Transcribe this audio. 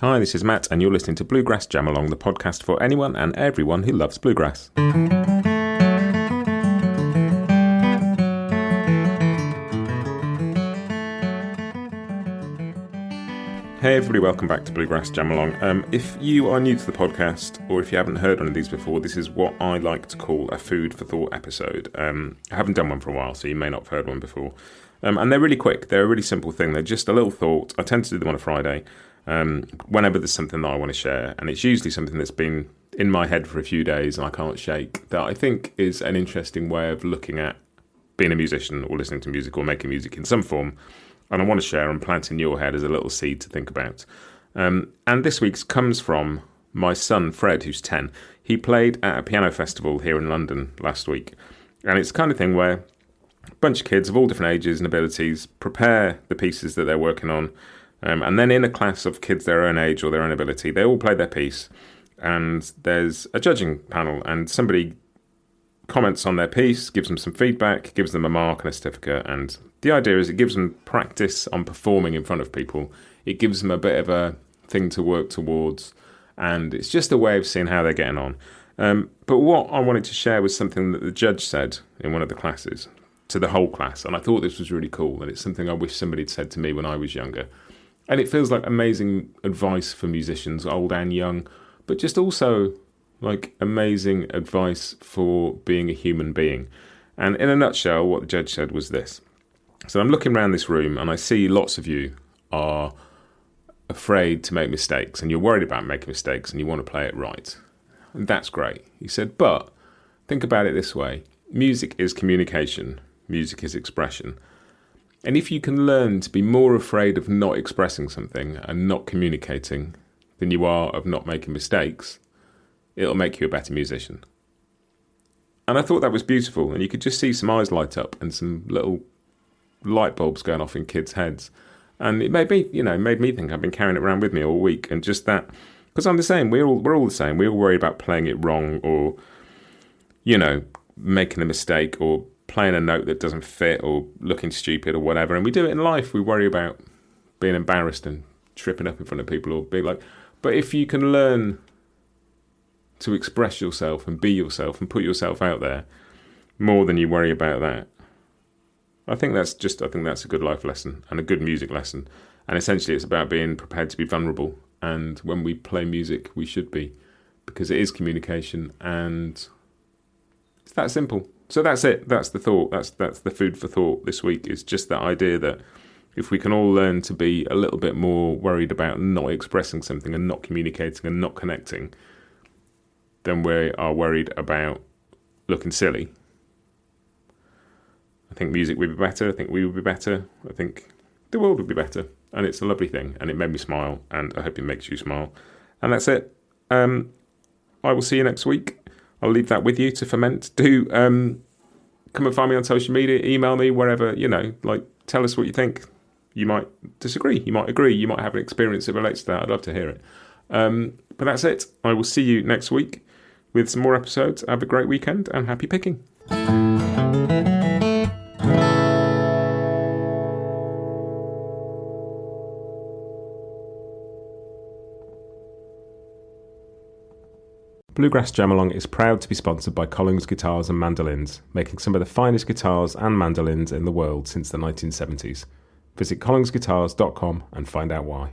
Hi, this is Matt, and you're listening to Bluegrass Jam Along, the podcast for anyone and everyone who loves bluegrass. Hey everybody, welcome back to Bluegrass Jam Along. If you are new to the podcast, or if you haven't heard one of these before, this is what I like to call a food for thought episode. I haven't done one for a while, so you may not have heard one before. And they're really quick. They're a really simple thing. They're just a little thought. I tend to do them on a Friday, whenever there's something that I want to share. And it's usually something that's been in my head for a few days and I can't shake, that I think is an interesting way of looking at being a musician or listening to music or making music in some form. And I want to share and plant in your head as a little seed to think about. And this week's comes from my son, Fred, who's 10. He played at a piano festival here in London last week. And it's the kind of thing where a bunch of kids of all different ages and abilities prepare the pieces that they're working on. And then in a class of kids their own age or their own ability, they all play their piece. And there's a judging panel and somebody comments on their piece, gives them some feedback, gives them a mark and a certificate. And the idea is it gives them practice on performing in front of people. It gives them a bit of a thing to work towards. And it's just a way of seeing how they're getting on. But what I wanted to share was something that the judge said in one of the classes to the whole class. And I thought this was really cool. And it's something I wish somebody had said to me when I was younger. And it feels like amazing advice for musicians, old and young, but just also like amazing advice for being a human being. And in a nutshell, what the judge said was this. So I'm looking around this room and I see lots of you are afraid to make mistakes and you're worried about making mistakes and you want to play it right. And that's great. He said, but think about it this way. Music is communication. Music is expression. And if you can learn to be more afraid of not expressing something and not communicating than you are of not making mistakes, it'll make you a better musician. And I thought that was beautiful. And you could just see some eyes light up and some little light bulbs going off in kids' heads. And it made me think I've been carrying it around with me all week. And just that, because I'm the same. We're all the same. We all worry about playing it wrong or, making a mistake or playing a note that doesn't fit or looking stupid or whatever. And we do it in life. We worry about being embarrassed and tripping up in front of people or being like, but if you can learn to express yourself and be yourself and put yourself out there more than you worry about that, I think that's a good life lesson and a good music lesson. And essentially it's about being prepared to be vulnerable. And when we play music, we should be, because it is communication and it's that simple. So that's it. That's the thought. That's the food for thought this week, is just that idea that if we can all learn to be a little bit more worried about not expressing something and not communicating and not connecting, then we are worried about looking silly. I think music would be better. I think we would be better. I think the world would be better. And it's a lovely thing. And it made me smile. And I hope it makes you smile. And that's it. I will see you next week. I'll leave that with you to ferment. Do come and find me on social media, email me, wherever, tell us what you think. You might disagree, you might agree, you might have an experience that relates to that. I'd love to hear it. But that's it. I will see you next week with some more episodes. Have a great weekend and happy picking. Bluegrass Jam Along is proud to be sponsored by Collings Guitars and Mandolins, making some of the finest guitars and mandolins in the world since the 1970s. Visit collingsguitars.com and find out why.